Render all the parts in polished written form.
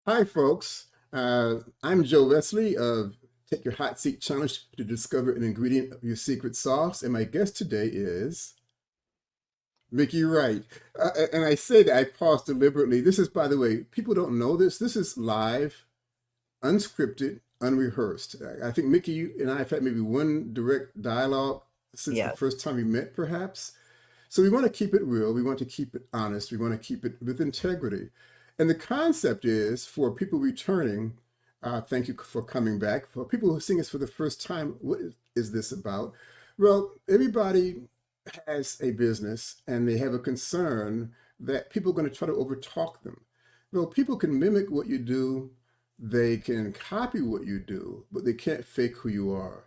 Hi, folks. I'm Joe Wesley of Take Your Hot Seat Challenge to discover an ingredient of your secret sauce. And my guest today is Miki Wright. And I say that I pause deliberately. This is, by the way, people don't know this. This is live, unscripted, unrehearsed. I think Miki you and I have had maybe one direct dialogue since the Yes. first time we met, perhaps. So we want to keep it real. We want to keep it honest. We want to keep it with integrity. And the concept is for people returning, thank you for coming back. For people who are seeing us for the first time, what is this about? Well, everybody has a business and they have a concern that people are going to try to overtalk them. Well, people can mimic what you do, they can copy what you do, but they can't fake who you are.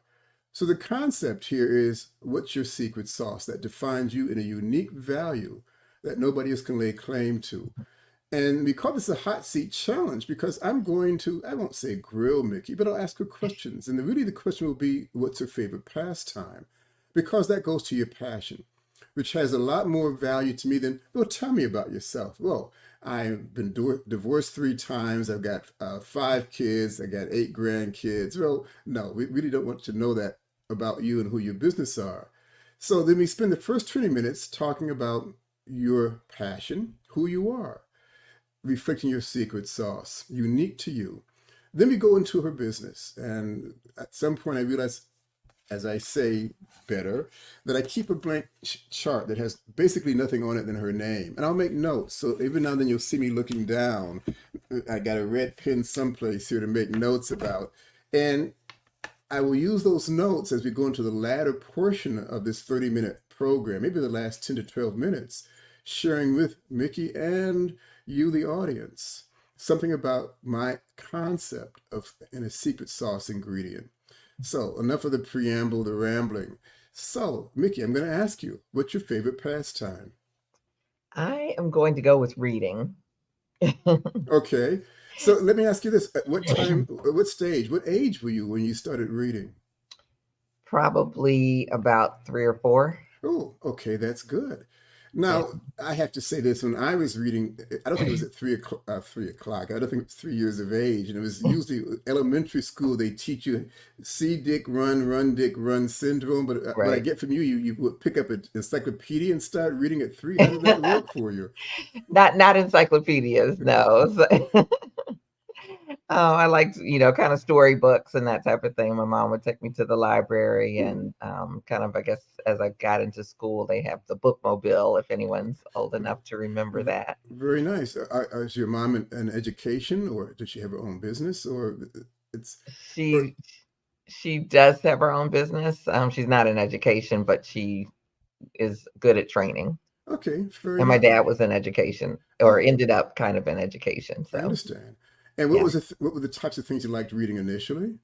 So the concept here is what's your secret sauce that defines you in a unique value that nobody else can lay claim to. And we call this a hot seat challenge because I'm going to, I won't say grill Mickey, but I'll ask her questions. And really the question will be, what's her favorite pastime? Because that goes to your passion, which has a lot more value to me than, well, tell me about yourself. Well, I've been divorced 3 times. I've got 5 kids. I got 8 grandkids. Well, no, we really don't want to know that about you and who your business are. So then we spend the first 20 minutes talking about your passion, who you are, reflecting your secret sauce, unique to you. Then we go into her business. And at some point, I realized, as I say better, that I keep a blank chart that has basically nothing on it than her name. And I'll make notes. So every now and then you'll see me looking down. I got a red pen someplace here to make notes about. And I will use those notes as we go into the latter portion of this 30-minute program, maybe the last 10 to 12 minutes, sharing with Mickey and you, the audience, something about my concept of in a secret sauce ingredient. So, enough of the preamble, the rambling. So, Mickey, I'm going to ask you, what's your favorite pastime? I am going to go with reading. Okay. So, let me ask you this. At what time, what stage, what age were you when you started reading? Probably about 3 or 4. Oh, okay, that's good. Yeah. Now, I have to say this, when I was reading, I don't think it was at 3 o'clock, 3 o'clock. I don't think it was 3 years of age. And it was usually elementary school, they teach you see Dick, run Dick, run syndrome. But what I Right. get from you, you would pick up an encyclopedia and start reading at 3. How did that work for you? Not encyclopedias, no. I liked, kind of storybooks and that type of thing. My mom would take me to the library Hmm, and kind of, I guess, as I got into school, they have the bookmobile, if anyone's old enough to remember that. very nice. Is your mom in education, or does she have her own business, or it's, or She she does have her own business. She's not in education, but she is good at training. okay, fair And my enough. dad was in education or Oh, ended up kind of in education. I So, understand. And yeah. what were the types of things you liked reading initially?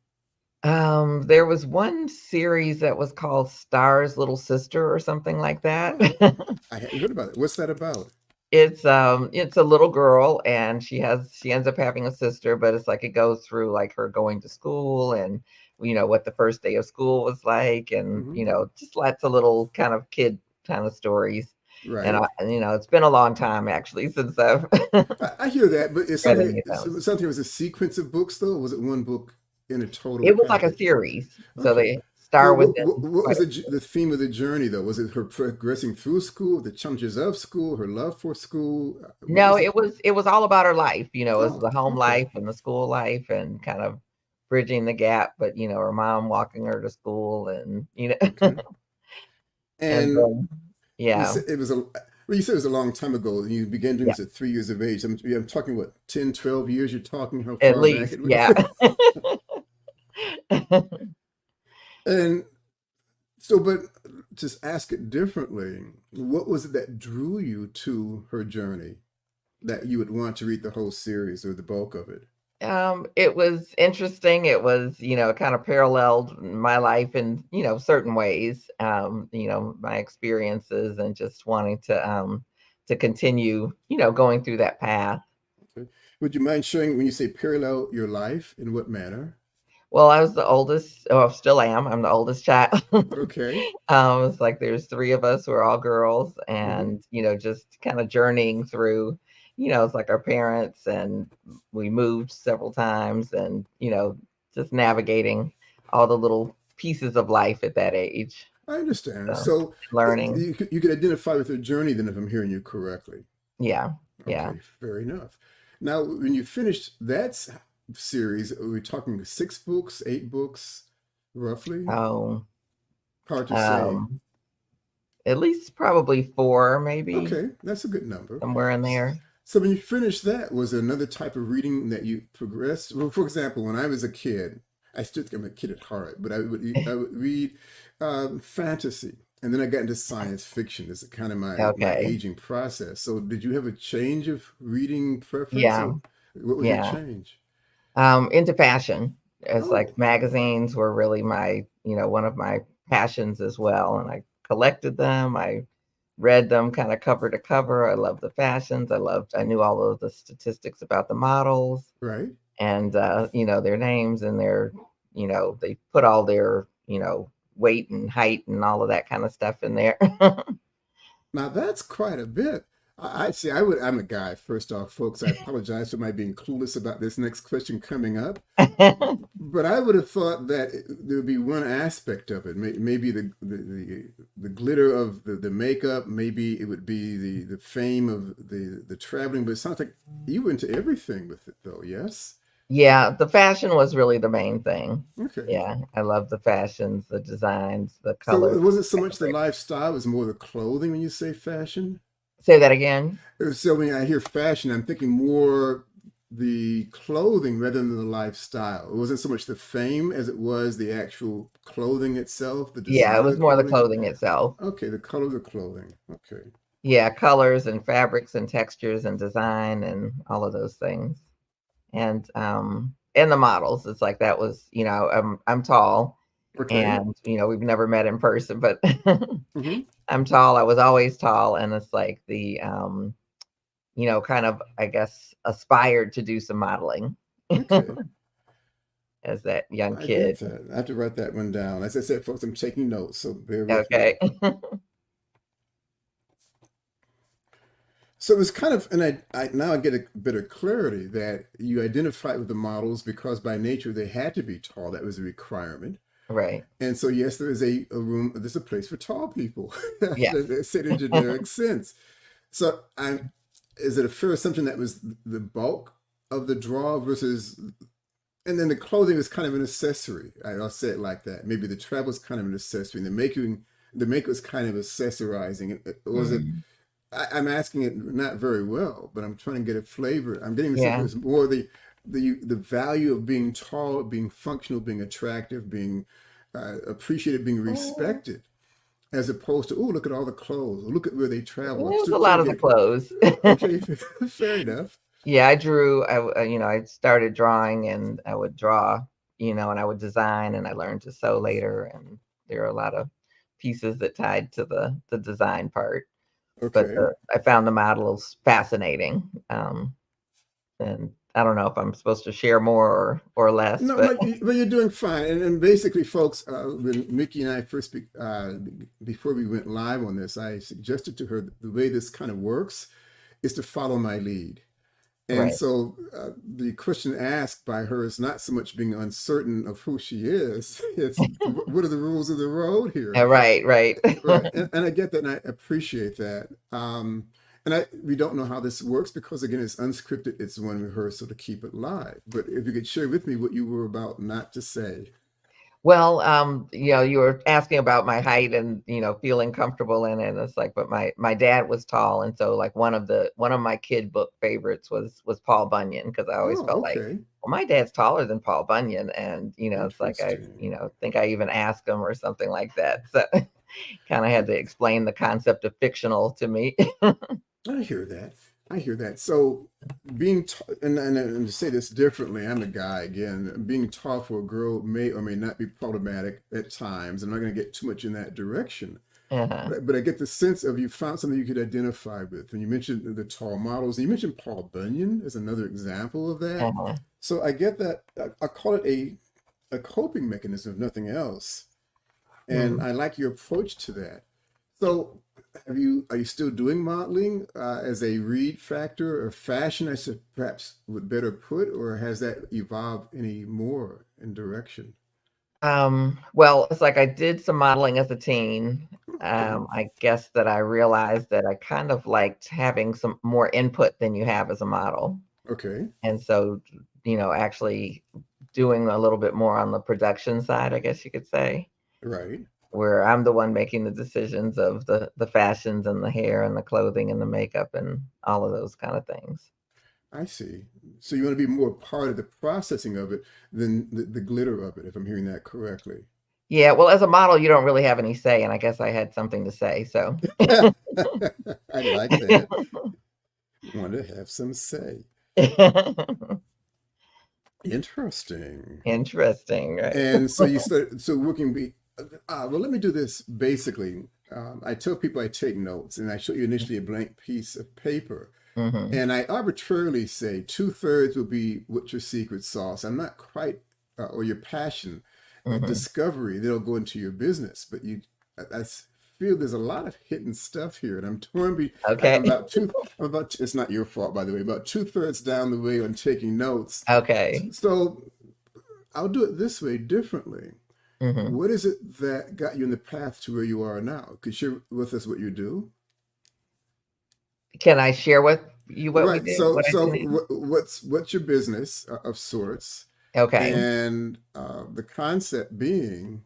There was one series that was called Star's Little Sister or something like that. Oh, I hadn't heard about it. What's that about? It's a little girl and she ends up having a sister, but it's like it goes through like her going to school and what the first day of school was like and Hmm. just lots of little kind of kid kind of stories. And Right. it's been a long time actually since I've I hear that, but is read something any of those. something was a sequence of books though, or was it one book in a total It was like a package? series. So Okay. they Star Well, was in what quite was a the theme of the journey though? Was it her progressing through school, the challenges of school, her love for school? What No, was the? it was all about her life, it's Oh, the home okay. life and the school life and kind of bridging the gap, but, her mom walking her to school and, Okay. and And then you yeah, said it was a well, you said it was a long time ago. And you began doing yeah, this at 3 years of age. I'm talking what, 10, 12 years? You're talking how at far back least, it was? yeah. And so, but just ask it differently. What was it that drew you to her journey that you would want to read the whole series or the bulk of it? It was interesting. It was, kind of paralleled my life in, certain ways, my experiences and just wanting to continue, going through that path. Okay. Would you mind sharing when you say parallel your life, in what manner? Well, I was the oldest, oh, still am. I'm the oldest child. Okay. It's like there's 3 of us, we're all girls, Hmm. and, just kind of journeying through. it's like our parents, and we moved several times, and just navigating all the little pieces of life at that age. I understand. So So learning. you could identify with their journey then, if I'm hearing you correctly. Yeah. Yeah. Okay, fair enough. Now, when you finished that series, are we talking 6 books, 8 books, roughly? Oh, Hard to say. um, at least probably four, maybe Okay, that's a good number. somewhere in S- there. So when you finished that, was there another type of reading that you progressed? Well, for example, when I was a kid, I still think I'm a kid at heart, but I would read fantasy, and then I got into science fiction. This is kind of my Okay. aging process. So did you have a change of reading preference, Yeah. or what was your Yeah. change? Into fashion. It's Oh, like magazines were really my, one of my passions as well. And I collected them. I read them kind of cover to cover. I loved the fashions. I knew all of the statistics about the models, right. and, their names, and they put all their, weight and height and all of that kind of stuff in there. Now that's quite a bit. I see. I'm a guy. First off, folks, I apologize for my being clueless about this next question coming up. But I would have thought that there would be one aspect of it. Maybe the glitter of the makeup. Maybe it would be the fame of the traveling. But it sounds like you were into everything with it, though. Yes. Yeah, the fashion was really the main thing. Okay. Yeah, I love the fashions, the designs, the So colors. it wasn't so much the lifestyle; it was more the clothing when you say fashion. Say that again? So when I hear fashion, I'm thinking more the clothing rather than the lifestyle. It wasn't so much the fame as it was the actual clothing itself, the Yeah, design it of was the more the clothing. clothing itself. Okay, the colors of clothing. Okay. Yeah, colors and fabrics and textures and design and all of those things. And the models. It's like that was, I'm tall, Okay. and we've never met in person, but Hmm. I'm tall. I was always tall, and it's like kind of, I guess, aspired to do some modeling Okay. as that young I get kid. that. I have to write that one down. As I said, folks, I'm taking notes, so bear with me. Okay. So it was kind of, and I now I get a bit of clarity that you identified with the models because by nature they had to be tall. That was a requirement. Right. And so, yes, there is a room, there's a place for tall people. Yes. They say in a generic sense. So, is it a fair assumption that was the bulk of the draw versus, and then the clothing is kind of an accessory? I'll say it like that. Maybe the travel is kind of an accessory, and the maker is kind of accessorizing it. Or was it? Mm. I'm asking it not very well, but I'm trying to get a flavor. I'm getting the sense Yeah. it's more the value of being tall, being functional, being attractive, being appreciated, being Mm. respected, as opposed to, oh, look at all the clothes, look at where they It travel. I'm was still a trying lot to of the get clothes. okay, fair enough. Yeah, I drew. I started drawing, and I would draw, and I would design, and I learned to sew later. And there are a lot of pieces that tied to the design part. But Okay. I found the models fascinating. And I don't know if I'm supposed to share more or less, No, but no, but you're doing fine. And basically, folks, when Mickey and I first, before we went live on this, I suggested to her that the way this kind of works is to follow my lead. And right. so the question asked by her is not so much being uncertain of who she is, it's what are the rules of the road here? Right, right. Right. And I get that and I appreciate that. We don't know how this works because, again, it's unscripted, it's one rehearsal to keep it live. But if you could share with me what you were about not to say. Well, you were asking about my height and, feeling comfortable in it. And it's like, but my dad was tall, and so like one of my kid book favorites was Paul Bunyan, because I always Oh, felt like, okay. well, my dad's taller than Paul Bunyan, and it's like I, Interesting. think I even asked him or something like that. So kind of had to explain the concept of fictional to me. I hear that. I hear that. So and to say this differently, I'm a guy again. Being tall for a girl may or may not be problematic at times. I'm not going to get too much in that direction. Uh-huh. But I get the sense of you found something you could identify with. When you mentioned the tall models, and you mentioned Paul Bunyan as another example of that. Uh-huh. So I get that. I call it a coping mechanism, if nothing else. And Mm. I like your approach to that. So are you still doing modeling as a read factor or fashion, I should perhaps would better put, or has that evolved any more in direction? Well, it's like I did some modeling as a teen. Okay, I guess that I realized that I kind of liked having some more input than you have as a model. okay, And so, actually doing a little bit more on the production side, I guess you could say, right. where I'm the one making the decisions of the fashions and the hair and the clothing and the makeup and all of those kind of things. I see. So you want to be more part of the processing of it than the glitter of it, if I'm hearing that correctly. Yeah, well, as a model, you don't really have any say, and I guess I had something to say, so. I like that. Want to have some say. Interesting. Interesting, right? And so you start so working well, let me do this basically. I tell people I take notes and I show you initially a blank piece of paper. Mhm, And I arbitrarily say two-thirds will be what's your secret sauce. I'm not quite, or your passion, mhm. discovery that'll go into your business. But feel there's a lot of hidden stuff here, and I'm torn. Okay. It's not your fault, by the way. About two-thirds down the way on taking notes. Okay. So I'll do it this way differently. Mhm. What is it that got you in the path to where you are now? Could you share with us what you do? Can I share with you what we Right. did? What I do now? What's your business of sorts? Okay. And the concept being,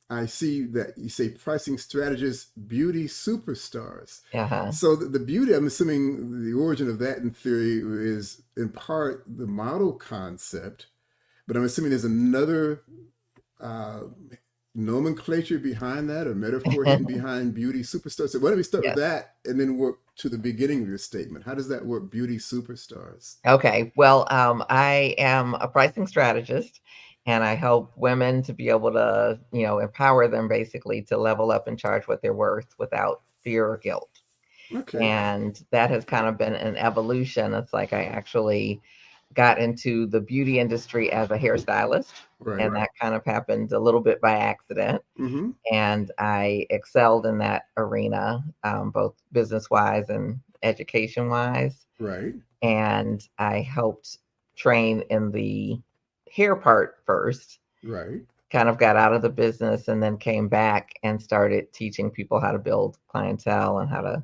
I see that you say pricing strategists, beauty superstars. Uh-huh. So the beauty, I'm assuming the origin of that in theory is in part the model concept, but I'm assuming there's another uh, nomenclature behind that or metaphor hidden behind beauty superstars. So why don't we start with Yes. that and then work to the beginning of your statement? How does that work, beauty superstars? Okay. Well, I am a pricing strategist, and I help women to be able to, empower them basically to level up and charge what they're worth without fear or guilt. Okay. And that has kind of been an evolution. It's like I actually got into the beauty industry as a hairstylist, Right. and that kind of happened a little bit by accident. Mm-hmm. And I excelled in that arena, both business wise and education wise. Right. And I helped train in the hair part first, Right. kind of got out of the business and then came back and started teaching people how to build clientele and how to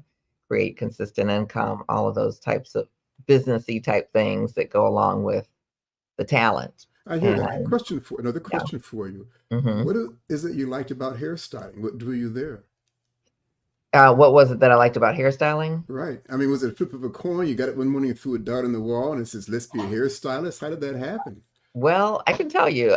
create consistent income, all of those types of businessy type things that go along with the talent. I hear And that. Another yeah. question for you. Hmm. Is it you liked about hairstyling? What drew you there? What was it that I liked about hairstyling? Right. I mean, was it a flip of a coin? You got it one morning and threw a dart on the wall and it says, let's be a hairstylist. How did that happen? Well, I can tell you,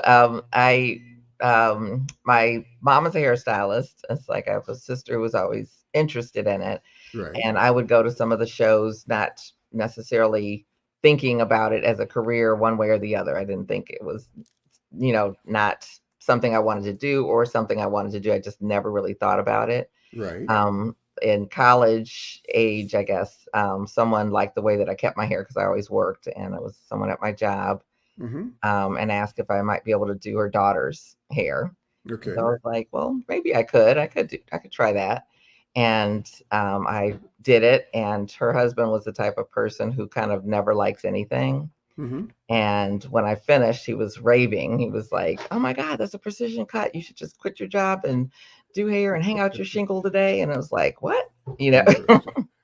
my mom is a hairstylist. It's like I have a sister who was always interested in it. Right. And I would go to some of the shows, not necessarily thinking about it as a career one way or the other. I didn't think it was, not something I wanted to do or something I wanted to do. I just never really thought about it. Right. In college age, I guess, someone liked the way that I kept my hair because I always worked, and it was someone at my job, Mm-hmm. and asked if I might be able to do her daughter's hair. And so I Okay. was like, well, maybe I could. I could try that. And I did it. And her husband was the type of person who kind of never likes anything. Mm-hmm. And when I finished, he was raving. He was like, "Oh my God, that's a precision cut. You should just quit your job and do hair and hang out your shingle today." And I was like, "What?" You know.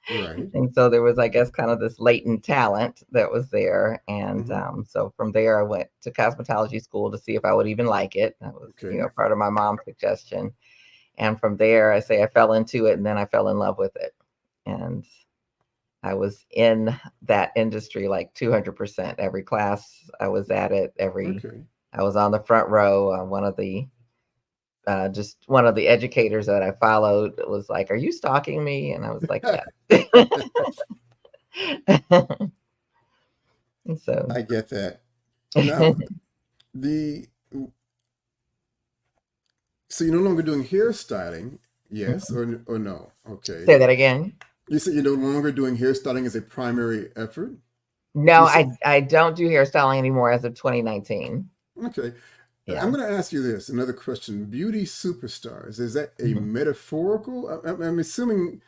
Interesting. Right. And so there was, I guess, kind of this latent talent that was there. And Mm-hmm. so from there, I went to cosmetology school to see if I would even like it. That was, Okay. part of my mom's suggestion. And from there, I say I fell into it and then I fell in love with it. And I was in that industry like 200%. Every class I was at it, Okay. I was on the front row. Just one of the educators that I followed was like, "Are you stalking me?" And I was like, "Yeah." And so, I get that. Now, the so you're no longer doing hairstyling, yes or no? Okay. say that again. You said you're no longer doing hairstyling as a primary effort? No, You said, I don't do hairstyling anymore as of 2019. okay. Yeah. I'm going to ask you this another question. Beauty superstars, is that a Mhm. metaphorical? I'm assuming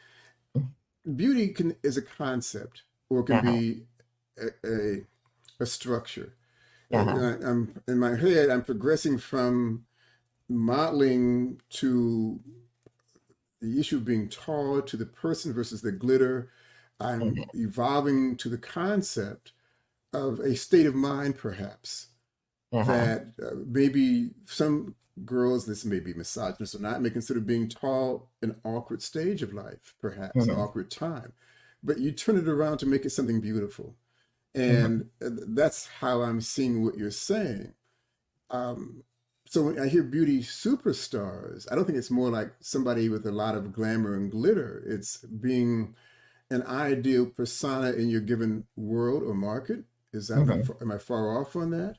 beauty can is a concept or can Uh-huh. be a a structure. Uh-huh. I'm in my head. I'm progressing from modeling to the issue of being tall to the person versus the glitter. I'm Mhm. evolving to the concept of a state of mind, perhaps, Uh-huh. that maybe some girls, this may be misogynist or not, may consider being tall an awkward stage of life, perhaps, an Mhm. awkward time. But you turn it around to make it something beautiful. Mhm. And that's how I'm seeing what you're saying. Um, so when I hear beauty superstars, I don't think it's more like somebody with a lot of glamour and glitter. It's being an ideal persona in your given world or market. Is that Mhm. am I far off on that?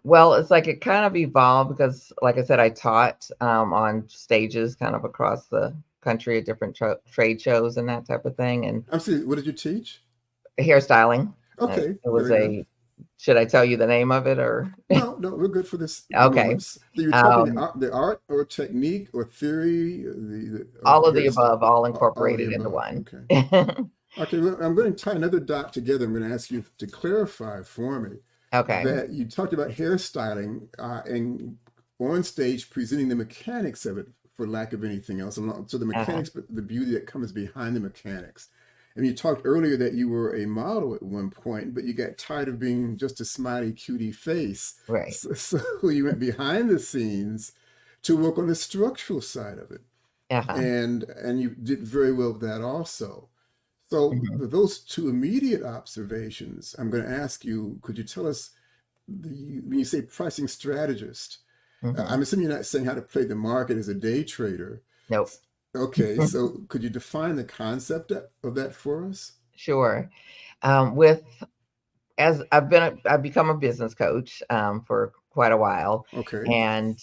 Well, it's like it kind of evolved because, like I said, I taught on stages kind of across the country at different trade shows and that type of thing, and I'm sorry, what did you teach? hairstyling. Okay, It was very good. a, should I tell you the name of it or? No, no, we're good for this Okay. moments. So you're talking Um, the art or technique or theory of all of the hairstyle, above, all all of the incorporated into above. one. Okay. Okay, well, I'm going to tie another dot together. I'm going to ask you to clarify for me Okay. that you talked about hairstyling and on stage presenting the mechanics of it, for lack of anything else. So the Uh-huh. mechanics, but the beauty that comes behind the mechanics. And you talked earlier that you were a model at one point, but you got tired of being just a smiley, cutie face. Right. So you went behind the scenes to work on the structural side of it, Uh-huh. and you did very well with that also. So Mhm. with those two immediate observations, I'm going to ask you, could you tell us when you say pricing strategist, Mhm. I'm assuming you're not saying how to play the market as a day trader. Nope. Okay, so could you define the concept of that for us? Sure. With as I've become a business coach for quite a while, Okay. and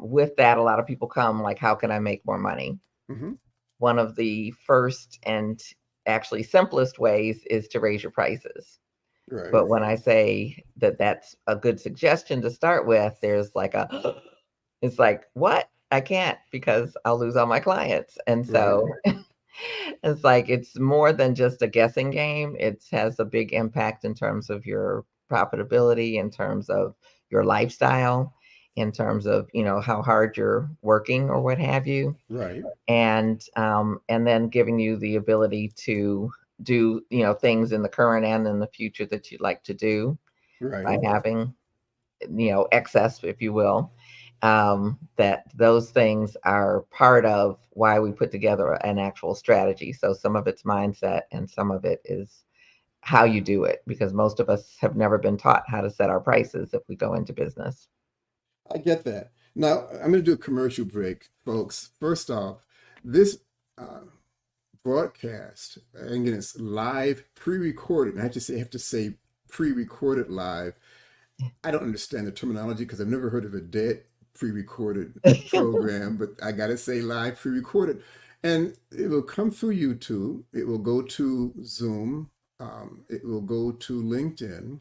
with that, a lot of people come like, "How can I make more money?" Hmm. One of the first and actually simplest ways is to raise your prices. Right. But when I say that that's a good suggestion to start with, there's like a, it's like, what? I can't because I'll lose all my clients. And Right. so it's like it's more than just a guessing game. It has a big impact in terms of your profitability, in terms of your lifestyle, in terms of, how hard you're working or what have you. Right. And then giving you the ability to do, things in the current and in the future that you'd like to do by Right. having, excess, if you will. That those things are part of why we put together an actual strategy. So some of it's mindset and some of it is how you do it, because most of us have never been taught how to set our prices if we go into business. I get that. Now, I'm going to do a commercial break, folks. First off, this uh, broadcast, and again, it's live, pre-recorded. And I have to say pre-recorded live. I don't understand the terminology because I've never heard of a dead pre-recorded program, but I gotta say live pre-recorded. And it will come through YouTube. It will go to Zoom. It will go to LinkedIn.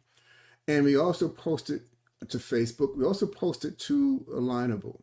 And we also post it to Facebook. We also post it to Alignable.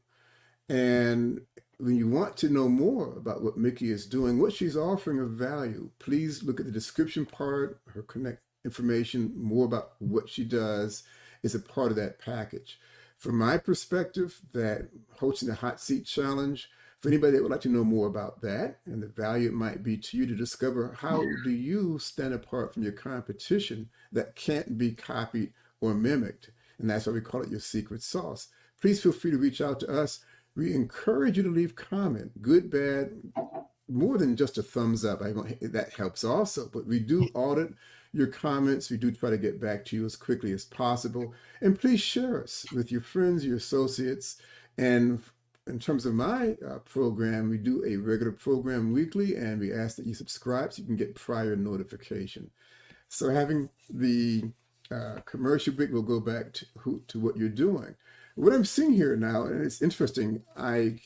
And when you want to know more about what Miki is doing, what she's offering of value, please look at the description part, her connect information, more about what she does is a part of that package. From my perspective, that hosting the hot seat challenge, for anybody that would like to know more about that and the value it might be to you to discover how do you stand apart from your competition that can't be copied or mimicked. And that's why we call it your secret sauce. Please feel free to reach out to us. We encourage you to leave comment, good, bad, more than just a thumbs up. That helps also, but we do audit your comments. We do try to get back to you as quickly as possible. And please share us with your friends, your associates. And in terms of my program, we do a regular program weekly, and we ask that you subscribe so you can get prior notification. So having the commercial break, we'll go back to what you're doing. What I'm seeing here now, and it's interesting, I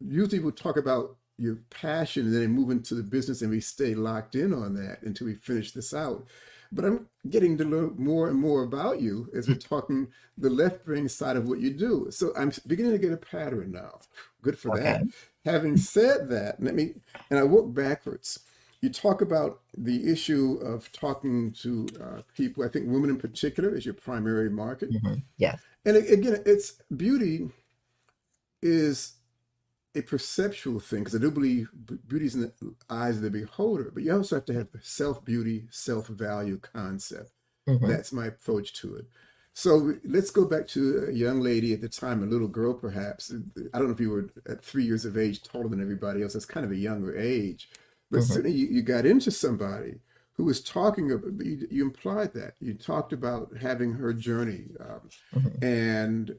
usually will talk about your passion and then move into the business and we stay locked in on that until we finish this out. But I'm getting to learn more and more about you as we're talking the left brain side of what you do. So I'm beginning to get a pattern now. Good for Okay. that. Having said that, and I work backwards. you talk about the issue of talking to people. I think women in particular is your primary market. Yes. And again, it's beauty is a perceptual thing because I do believe beauty is in the eyes of the beholder, but you also have to have the self beauty, self value concept. Hmm. That's my approach to it. So let's go back to a young lady at the time, a little girl perhaps. I don't know if you were at 3 years of age, taller than everybody else. That's kind of a younger age. But Hmm. certainly you got into somebody who was talking about, you implied that. You talked about having her journey Hmm. and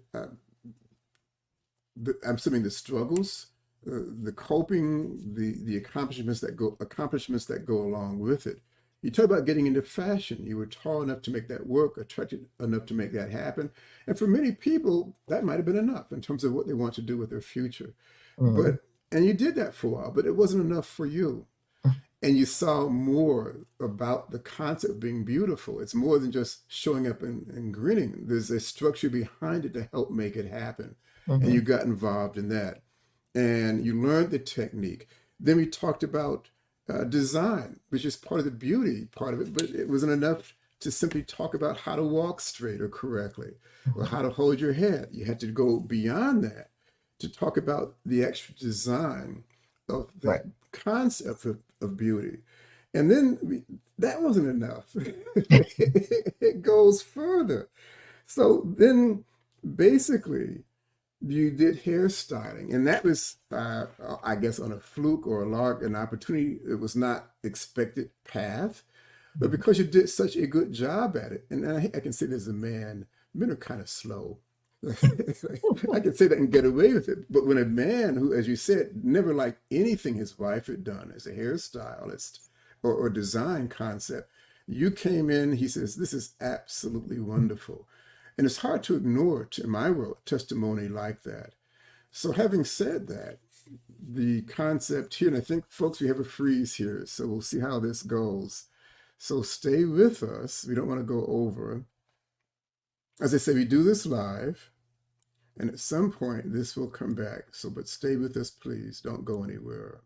I'm assuming the struggles, the coping, the accomplishments that go along with it. You talk about getting into fashion. You were tall enough to make that work, attractive enough to make that happen, and for many people, that might have been enough in terms of what they want to do with their future. Hmm. And you did that for a while, but it wasn't enough for you. And you saw more about the concept of being beautiful. It's more than just showing up and grinning. There's a structure behind it to help make it happen. And you Hmm. got involved in that. And you learned the technique. Then we talked about design, which is part of the beauty part of it, but it wasn't enough to simply talk about how to walk straight or correctly or Hmm. how to hold your head. You had to go beyond that to talk about the extra design of Right. that concept of beauty. And then that wasn't enough. It goes further. So then basically, you did hairstyling, and that was, I guess, on a fluke or a lark, an opportunity. It was not expected path, but Mhm. because you did such a good job at it, and I can say this as a man, men are kind of slow. I can say that and get away with it. But when a man who, as you said, never liked anything his wife had done as a hairstylist or design concept, you came in, he says, this is absolutely wonderful. And it's hard to ignore, in my world, testimony like that. So having said that, the concept here, and I think, folks, we have a freeze here, so we'll see how this goes. So stay with us. We don't want to go over. As I say, we do this live. And at some point, this will come back. So, but stay with us, please. Don't go anywhere.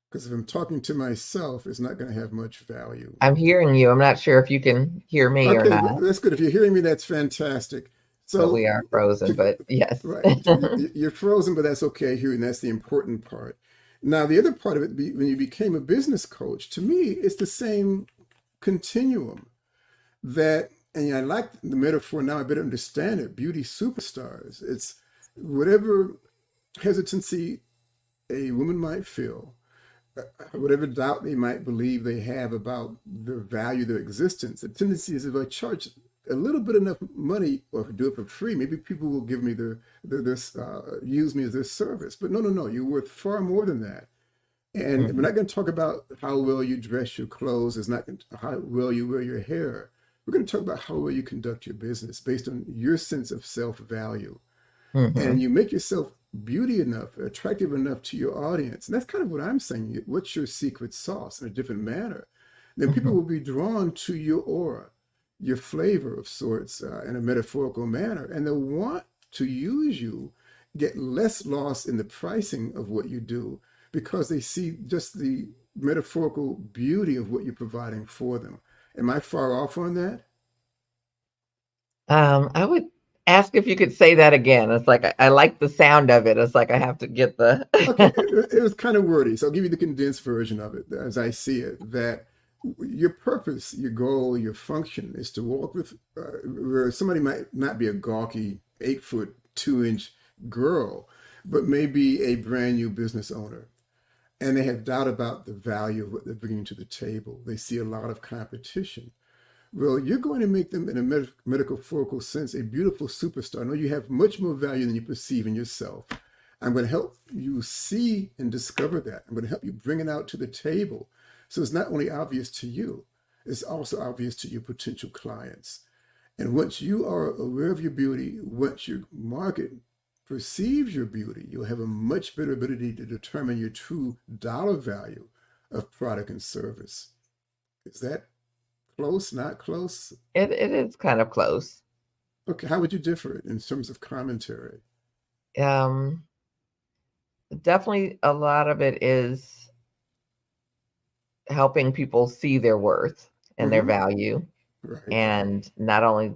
Because if I'm talking to myself, it's not going to have much value. I'm hearing you. I'm not sure if you can hear me or Okay, not, that's good. If you're hearing me, that's fantastic. but So, we are frozen. to, But yes. right, you're frozen, but that's okay here, and that's the important part. Now, the other part of it, when you became a business coach, to me, it's the same continuum that, and I like the metaphor now, I better understand it. Beauty superstars. It's whatever hesitancy a woman might feel, whatever doubt they might believe they have about the value of their existence, the tendency is if I charge a little bit enough money or if I do it for free, maybe people will give me their use me as their service. But no, you're worth far more than that. And we're Mhm. not going to talk about how well you dress your clothes. It's not how well you wear your hair. We're going to talk about how well you conduct your business based on your sense of self-value, and Mhm. you make yourself beauty enough, attractive enough to your audience. And that's kind of what I'm saying. What's your secret sauce in a different manner? Then people Mhm. will be drawn to your aura, your flavor of sorts, in a metaphorical manner, and they'll want to use you, get less lost in the pricing of what you do because they see just the metaphorical beauty of what you're providing for them. Am I far off on that? I would ask if you could say that again. It's like I like the sound of it. It's like I have to get the. Okay, it was kind of wordy, so I'll give you the condensed version of it as I see it. That your purpose, your goal, your function is to walk with where somebody might not be a gawky 8 foot 2 inch girl, but maybe a brand new business owner, and they have doubt about the value of what they're bringing to the table. They see a lot of competition. Well, you're going to make them, in a metaphorical sense, a beautiful superstar. No, you have much more value than you perceive in yourself. I'm going to help you see and discover that. I'm going to help you bring it out to the table. So it's not only obvious to you, it's also obvious to your potential clients. And once you are aware of your beauty, once your market perceives your beauty, you'll have a much better ability to determine your true dollar value of product and service. Is that close, not close? It is kind of close. Okay, how would you differ in terms of commentary? Um, Definitely a lot of it is. helping people see their worth and their Mm-hmm. value, Right. and not only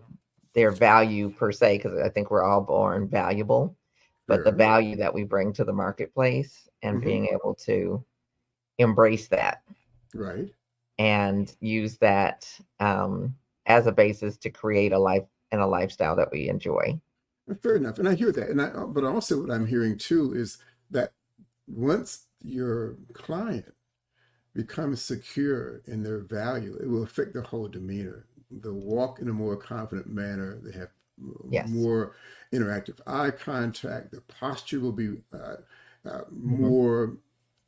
their value per se, because I think we're all born valuable, but the Fair. value that we bring to the marketplace and Mm-hmm. being able to embrace that Right. and use that as a basis to create a life and a lifestyle that we enjoy. Fair enough. And I hear that. But also what I'm hearing too is that once your client becomes secure in their value, it will affect their whole demeanor. They'll walk in a more confident manner. They have Yes. more interactive eye contact. The posture will be Hmm. more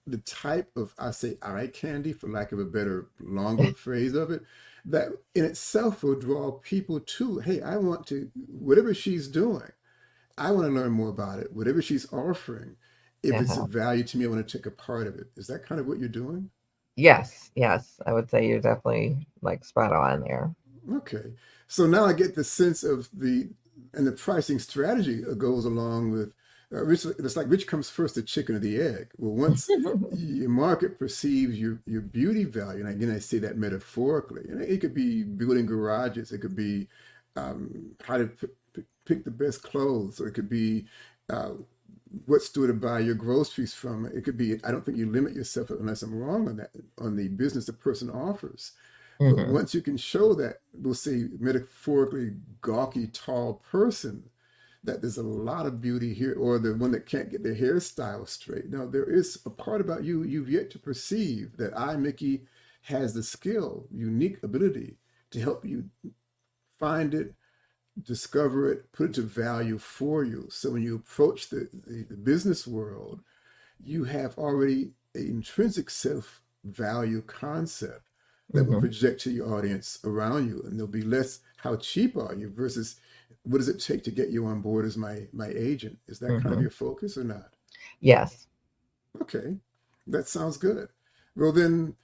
the type of, I say, eye candy, for lack of a better, longer phrase of it, that in itself will draw people to, hey, I want to, whatever she's doing, I want to learn more about it. Whatever she's offering, if it's of Uh-huh. value to me, I want to take a part of it. Is that kind of what you're doing? Yes, yes. I would say you're definitely like spot on there. Okay. So now I get the sense of and the pricing strategy goes along with, it's like which comes first, the chicken or the egg? Well, once your market perceives your beauty value, and again, I say that metaphorically, and it could be building garages, it could be how to pick the best clothes, or it could be uh, what store to buy your groceries from. It could be, I don't think you limit yourself unless I'm wrong on that, on the business the person offers. But Hmm. once you can show that, we'll say metaphorically gawky, tall person, that there's a lot of beauty here, or the one that can't get their hairstyle straight. Now, there is a part about you you've yet to perceive that I, Mickey, has the skill, unique ability to help you find it, discover it, put it to value for you. So when you approach the business world, you have already an intrinsic self value concept that will Hmm. project to your audience around you. And there'll be less, how cheap are you, versus what does it take to get you on board as my agent? Is that kind of Hmm. your focus or not? Yes. Okay, that sounds good. Well, then,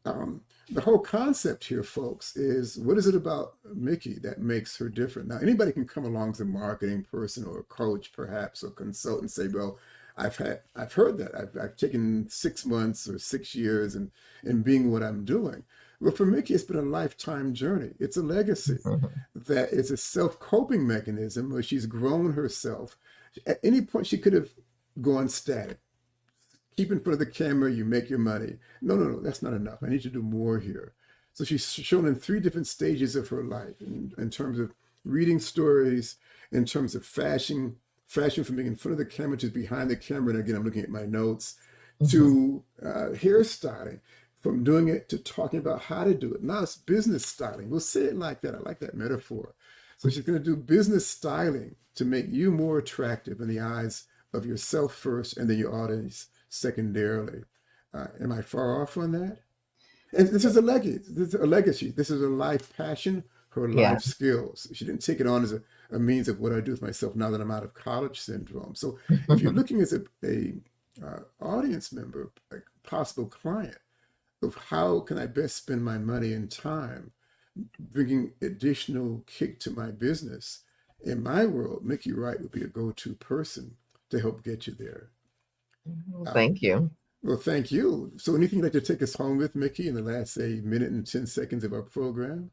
um, the whole concept here, folks, is what is it about Mickey that makes her different? Now, anybody can come along as a marketing person or a coach, perhaps, or consultant, and say, "Well, I've heard that. I've taken 6 months or 6 years and being what I'm doing." Well, for Mickey, it's been a lifetime journey. It's a legacy Hmm. that it's a self-coping mechanism where she's grown herself. At any point, she could have gone static. Keep in front of the camera, you make your money. No, no, no, that's not enough. I need to do more here. So she's shown in three different stages of her life in terms of reading stories, in terms of fashion from being in front of the camera to behind the camera. And again, I'm looking at my notes, Hmm. to hairstyling, from doing it to talking about how to do it. Now it's business styling. We'll say it like that. I like that metaphor. So she's going to do business styling to make you more attractive in the eyes of yourself first and then your audience secondarily. Am I far off on that? And this is a legacy. This is a legacy. This is a life passion, her Yeah. life skills. She didn't take it on as a means of what I do with myself now that I'm out of college syndrome. So if you're looking as a audience member, a possible client, of how can I best spend my money and time, bringing additional kick to my business, in my world, Mickey Wright would be a go-to person to help get you there. Well, Um, thank you. well, thank you. So anything you'd like to take us home with, Mickey, in the last, say, minute and 10 seconds of our program?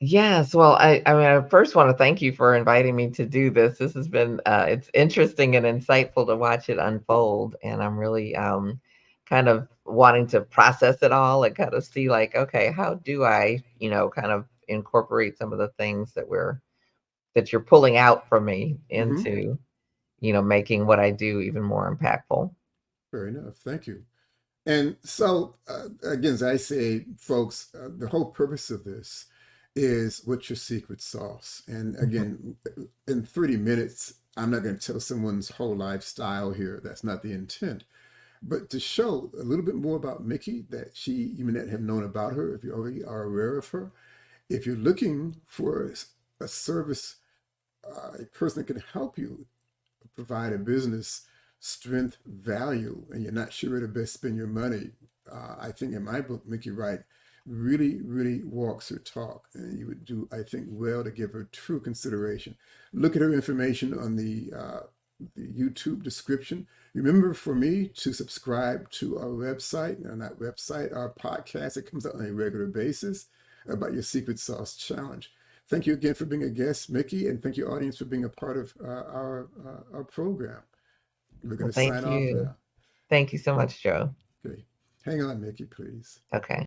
Yes, well, I mean, I first want to thank you for inviting me to do this. This has been it's interesting and insightful to watch it unfold, and I'm really kind of wanting to process it all and kind of see like, okay, how do I, kind of incorporate some of the things that you're pulling out from me Mm-hmm. into, making what I do even more impactful. Fair enough. Thank you. And so, again, as I say, folks, the whole purpose of this is what's your secret sauce? And Mhm. again, in 30 minutes, I'm not going to tell someone's whole lifestyle here. That's not the intent. But to show a little bit more about Mickey that you may not have known about her, if you already are aware of her, if you're looking for a service, a person that can help you provide a business strength value and you're not sure where to best spend your money, I think in my book, Mickey Wright really, really walks her talk. And you would do, I think, well to give her true consideration. Look at her information on the the YouTube description. Remember for me to subscribe to our website, no, not website, our podcast that comes out on a regular basis about your secret sauce challenge. Thank you again for being a guest, Mickey, and thank you, audience, for being a part of our program. We're going Well, to thank sign off you. now. Thank you so much, Joe. Okay. Hang on, Mickey, please. Okay.